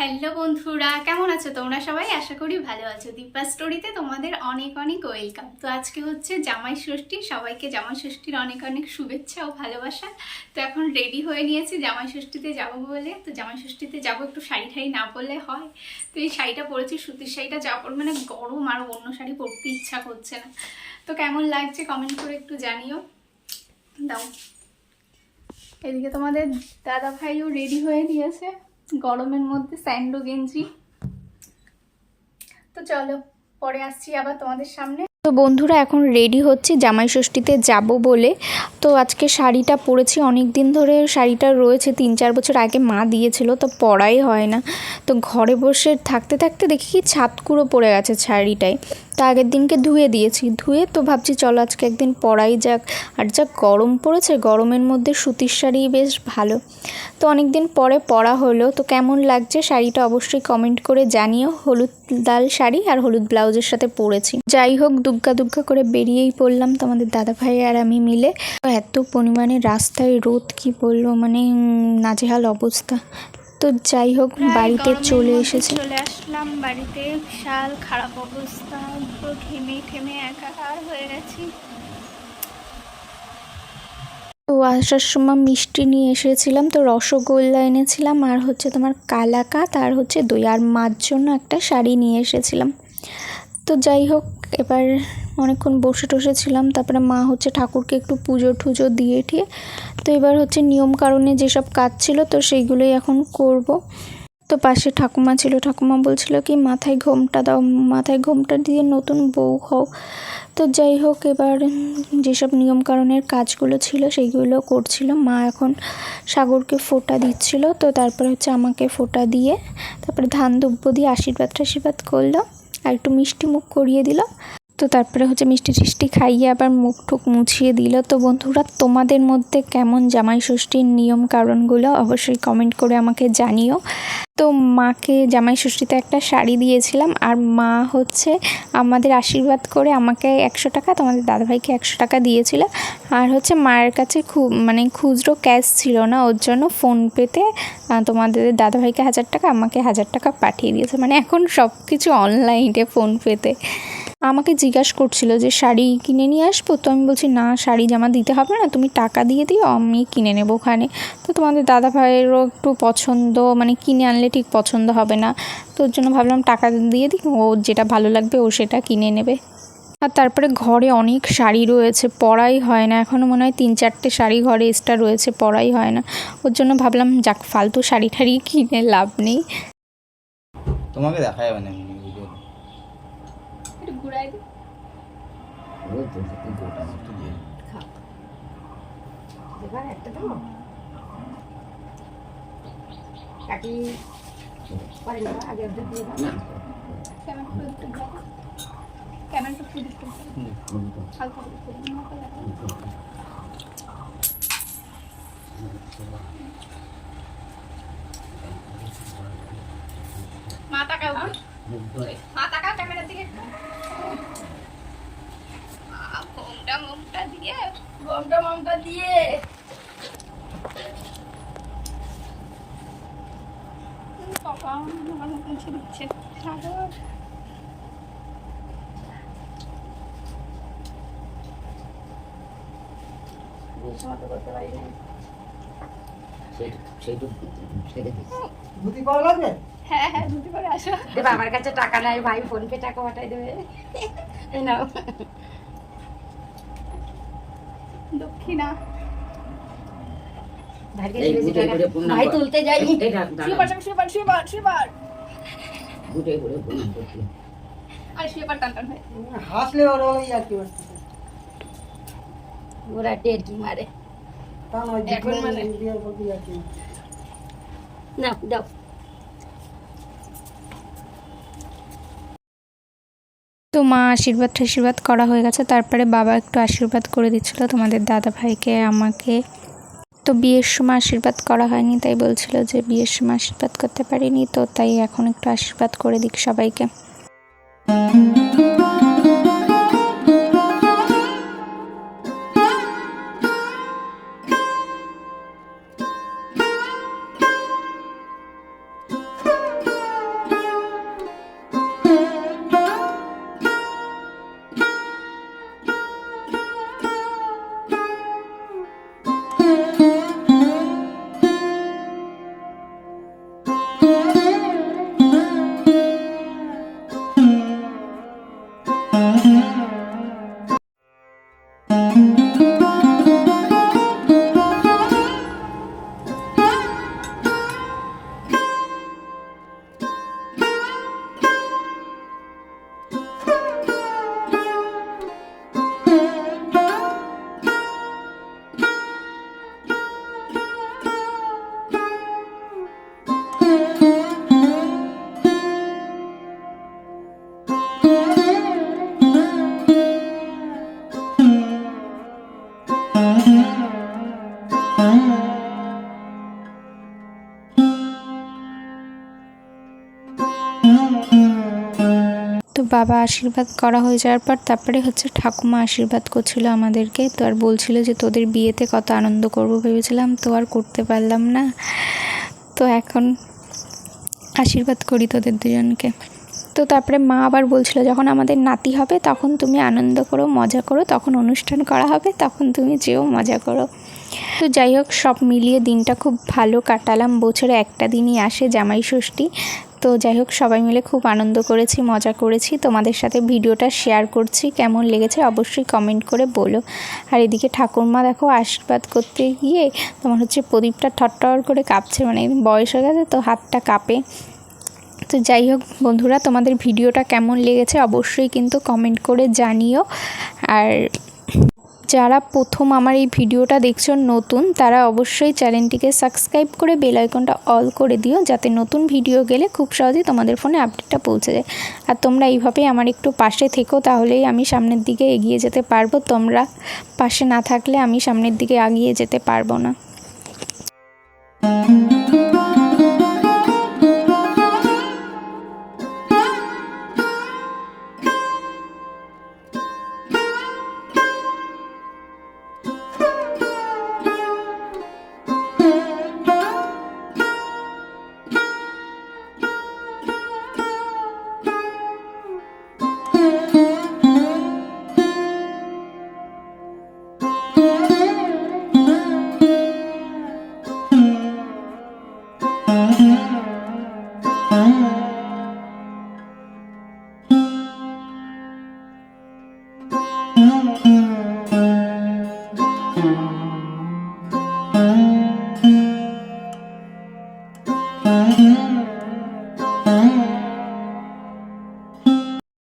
Hello বন্ধুরা, কেমন আছো তোমরা সবাই? আশা করি ভালো আছো। দীপা স্টোরিতে তোমাদের অনেক অনেক ওয়েলকাম। তো আজকে হচ্ছে জামাই ষষ্ঠী, সবাইকে জামাই ষষ্ঠীর অনেক অনেক শুভেচ্ছা ও ভালোবাসা। তো এখন রেডি হয়ে নিয়েছি জামাই ষষ্ঠীতে যাবো বলে। তো জামাই ষষ্ঠীতে যাবো, একটু শাড়ি ঠাড়ি না পরলে হয়। তো এই শাড়িটা পরেছি, সুতির শাড়িটা যা পর মানে গরম, আর অন্য শাড়ি পরতে ইচ্ছা করছে না। তো কেমন লাগছে কমেন্ট করে একটু জানিও। দাও, এদিকে তোমাদের দাদা ভাইও রেডি হয়ে নিয়েছে গরমের মধ্যে স্যান্ডো গেঞ্জি। তো চলো পরে আসছি আবার তোমাদের সামনে। তো বন্ধুরা এখন রেডি হচ্ছি জামাই ষষ্ঠীতে যাব বলে। তো আজকে শাড়িটা পরেছি, অনেক দিন ধরে শাড়িটা রয়েছে, 3-4 বছর আগে মা দিয়েছিল, তো পরাই হয় না। তো ঘরে বসে থাকতে থাকতে দেখি কি ছাতকুড়ো পড়ে গেছে শাড়িটায়। তা আগের দিনকে ধুয়ে দিয়েছি, ধুয়ে তো ভাবছি চলো আজকে একদিন পরাই যাক। আর যা গরম পড়েছে, গরমের মধ্যে সুতির শাড়ি বেশ ভালো। তো অনেক দিন পরে পরা হলো। তো কেমন লাগছে শাড়িটা অবশ্যই কমেন্ট করে জানিও। হলুদ লাল শাড়ি আর হলুদ ব্লাউজের সাথে পরেছি। যাই হোক, দুগ্গা দুগ্গা করে বেরিয়েই পড়লাম তোমাদের দাদা ভাই আর আমি মিলে। এত পরিমাণে রাস্তায় রোদ, কি বলবো, মানে নাজেহাল অবস্থা। তো যাই হোক, বাড়িতে চলে এসেছি, চলে আসলাম বাড়িতে। বিশাল খারাপ অবস্থা, পুরো ঘেমে ঘেমে একাকার হয়ে গেছি। তো আসার সময় মিষ্টি নিয়ে এসেছিলাম, তো রসগোল্লা এনেছিলাম, আর হচ্ছে তোমার কালাকাঁদ, আর হচ্ছে দই, আর মার জন্য একটা শাড়ি নিয়ে এসেছিলাম। তো যাই হোক, এবার অনেকক্ষণ বসে টসেছিলাম, তারপরে মা হচ্ছে ঠাকুরকে একটু পুজো টুজো দিয়ে ঠিয়ে। তো এবার হচ্ছে নিয়ম কারণে যেসব কাজ ছিল তো সেইগুলোই এখন করব। তো পাশে ঠাকুমা ছিল, ঠাকুমা বলছিল কি মাথায় ঘোমটা দাও, মাথায় ঘোমটা দিয়ে নতুন বউ হও। তো যাই হোক, এবার যেসব নিয়মকানুনের কাজগুলো ছিল সেইগুলো করছিল মা। এখন সাগরকে ফোঁটা দিচ্ছিল, তো তারপরে হচ্ছে আমাকে ফোঁটা দিয়ে তারপরে ধান দুব্য দিয়ে আশীর্বাদ করলো, আর একটু মিষ্টি মুখ করিয়ে দিল। তো তারপরে হচ্ছে মিষ্টি টিষ্টি খাইয়ে আবার মুখ টুক মুছিয়ে দিল। তো বন্ধুরা, তোমাদের মধ্যে কেমন জামাই ষষ্ঠীর নিয়ম কারণগুলো অবশ্যই কমেন্ট করে আমাকে জানিও। তো মাকে জামাই ষষ্ঠীতে একটা শাড়ি দিয়েছিলাম, আর মা হচ্ছে আমাদের আশীর্বাদ করে আমাকে 100 টাকা, তোমাদের দাদাভাইকে 100 টাকা দিয়েছিল। আর হচ্ছে মায়ের কাছে খুচরো ক্যাশ ছিল না, ওর জন্য ফোনপেতে তোমাদের দাদাভাইকে 1000 টাকা, আমাকে 1000 টাকা পাঠিয়ে দিয়েছে। মানে এখন সব কিছু অনলাইনে ফোনপেতে। আমাকে জিজ্ঞাসা করছিল যে শাড়ি কিনে নিয়ে আসবো, তো আমি বলছি না, শাড়ি জামা দিতে হবে না, তুমি টাকা দিয়ে দিও, আমি কিনে নেবো ওখানে। তো তোমাদের দাদা ভাইয়েরও একটু পছন্দ, মানে কিনে আনলে ঠিক পছন্দ হবে না, তো ওর জন্য ভাবলাম টাকা দিয়ে দিই, ও যেটা ভালো লাগবে ও সেটা কিনে নেবে। আর তারপরে ঘরে অনেক শাড়ি রয়েছে, পরাই হয় না, এখনও মনে হয় 3-4টে শাড়ি ঘরে এক্সট্রা রয়েছে, পরাই হয় না। ওর জন্য ভাবলাম যাক, ফালতু শাড়ি ঠাড়ি কিনে লাভ নেই। তোমাকে দেখা যাবে না, একটু ঘুরাই দিই। একটা দেবো কাটি পারি না, আগে অর্ধেক দিয়ে দাও। ক্যামেরাটা ফুল দিতে হালকা মা তাকাও, মা তাকাও ক্যামেরার দিকে। ঘোমটা দিয়ে বাবা আমার মুছে দিচ্ছে। হ্যাঁ হ্যাঁ, ধুতি করে আসো। দেবে, আমার কাছে টাকা নাই ভাই, ফোনপে টাকা পাঠাই দেবে। এই নাও দক্ষিণা। ভাই তুলতে যাই। হাসলে ওরা টের কি মারে এখন, মানে না দাও। তো মা আশীর্বাদ করা হয়ে গেছে, তারপরে বাবা একটু আশীর্বাদ করে দিচ্ছিল তোমাদের দাদা ভাইকে, আমাকে। তো বিয়ের সময় আশীর্বাদ করা হয়নি, তাই বলছিল যে বিয়ের সময় আশীর্বাদ করতে পারিনি, তো তাই এখন একটু আশীর্বাদ করে দিক সবাইকে। তো বাবা আশীর্বাদ করা হয়ে যাওয়ার পর তারপরে হচ্ছে ঠাকুমা আশীর্বাদ করছিল আমাদেরকে। তো আর বলছিল যে তোদের বিয়েতে কত আনন্দ করব ভেবেছিলাম, তো আর করতে পারলাম না। তো এখন আশীর্বাদ করি তোদের দুজনকে। তো তারপরে মা আবার বলছিল যখন আমাদের নাতি হবে তখন তুমি আনন্দ করো, মজা করো, তখন অনুষ্ঠান করা হবে, তখন তুমি যেও মজা করো। তো যাই হোক, সব মিলিয়ে দিনটা খুব ভালো কাটালাম। বছরে একটা দিনই আসে, জামাই ষষ্ঠী। তো যাই হোক, সবাই মিলে খুব আনন্দ করেছি, মজা করেছি। তোমাদের সাথে ভিডিওটা শেয়ার করছি, কেমন লেগেছে অবশ্যই কমেন্ট করে বলো। আর এদিকে ঠাকুরমা দেখো আশীর্বাদ করতে গিয়ে তোমার হচ্ছে প্রদীপটা ঠট্টর করে কাঁপছে, মানে বয়স হয়ে গেছে তো হাতটা কাঁপে। তো যাই হোক বন্ধুরা, তোমাদের ভিডিওটা কেমন লেগেছে অবশ্যই কিন্তু কমেন্ট করে জানিও। আর যারা প্রথম আমার এই ভিডিওটা দেখছো নতুন, তারা অবশ্যই চ্যানেলটিকে সাবস্ক্রাইব করে বেল আইকনটা অল করে দিও, যাতে নতুন ভিডিও গেলে খুব সহজেই তোমাদের ফোনে আপডেটটা পৌঁছে যায়। আর তোমরা এইভাবেই আমার একটু পাশে থেকো, তাহলেই আমি সামনের দিকে এগিয়ে যেতে পারবো। তোমরা পাশে না থাকলে আমি সামনের দিকে এগিয়ে যেতে পারবো না।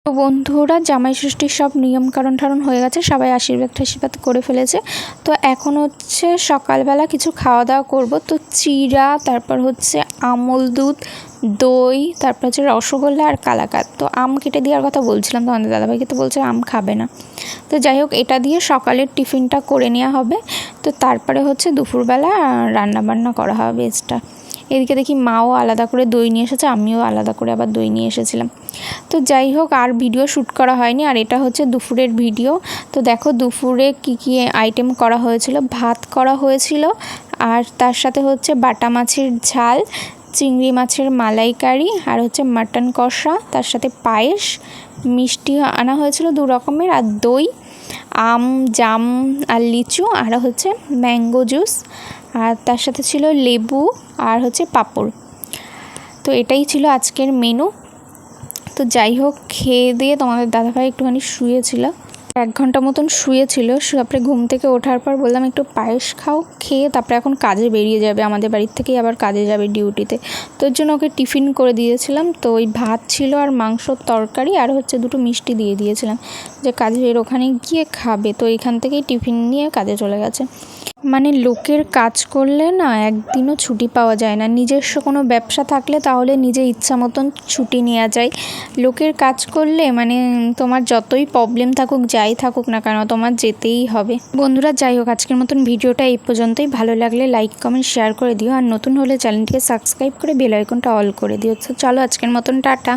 তো বন্ধুরা, জামাই ষষ্ঠীর সব নিয়মকানুন ঠারণ হয়ে গেছে, সবাই আশীর্বাদ করে ফেলেছে। তো এখন হচ্ছে সকালবেলা কিছু খাওয়া দাওয়া করব। তো চিড়া, তারপর হচ্ছে আমল দুধ, দই, তারপর হচ্ছে রসগোল্লা আর কালাকাঁদ। তো আম কেটে দেওয়ার কথা বলছিলাম তো আমাদের দাদাভাইকে, তো বলছে আম খাবে না। তো যাই হোক, এটা দিয়ে সকালের টিফিনটা করে নেওয়া হবে। তো তারপরে হচ্ছে দুপুরবেলা রান্নাবান্না করা হবে এক্সট্রা। এদিকে দেখি মাও আলাদা করে দই নিয়ে এসেছে, আমিও আলাদা করে আবার দই নিয়ে এসেছিলাম। তো যাই হোক, আর ভিডিও শ্যুট করা হয়নি। আর এটা হচ্ছে দুপুরের ভিডিও। তো দেখো দুপুরে কি কি আইটেম করা হয়েছিল। ভাত করা হয়েছিল, আর তার সাথে হচ্ছে বাটা মাছের ঝাল, চিংড়ি মাছের মালাইকারি, আর হচ্ছে মাটন কষা, তার সাথে পায়েস, মিষ্টি আনা হয়েছিল 2 রকমের, আর দই, আম, জাম আর লিচু, আর হচ্ছে ম্যাঙ্গো জুস, আর তার সাথে ছিল লেবু আর হচ্ছে পাঁপড়। তো এটাই ছিল আজকের মেনু। তো যাই হোক, খেয়ে দিয়ে তোমাদের দাদাভাই একটুখানি শুয়েছিল, 1 ঘন্টা মতন শুয়েছিল। তারপরে ঘুম থেকে ওঠার পর বললাম একটু পায়েস খাও, খেয়ে তারপরে এখন কাজে বেরিয়ে যাবে, আমাদের বাড়ির থেকেই আবার কাজে যাবে ডিউটিতে। তো ওর জন্য ওকে টিফিন করে দিয়েছিলাম। তো ওই ভাত ছিল আর মাংসর তরকারি, আর হচ্ছে 2টো মিষ্টি দিয়ে দিয়েছিলাম যে কাজের ওখানে গিয়ে খাবে। তো এখান থেকেই টিফিন নিয়ে কাজে চলে গেছে। মানে লোকের কাজ করলে না একদিনও ছুটি পাওয়া যায় না। নিজস্ব কোনো ব্যবসা থাকলে তাহলে নিজের ইচ্ছা মতন ছুটি নেওয়া যায়। লোকের কাজ করলে মানে তোমার যতই প্রবলেম থাকুক, যাই থাকুক না কেন, তোমার যেতেই হবে। বন্ধুরা, যাই হোক, আজকের মতন ভিডিওটা এই পর্যন্তই। ভালো লাগলে লাইক, কমেন্ট, শেয়ার করে দিও। আর নতুন হলে চ্যানেলটিকে সাবস্ক্রাইব করে বেল আইকনটা অল করে দিও। তো চলো, আজকের মতন টাটা।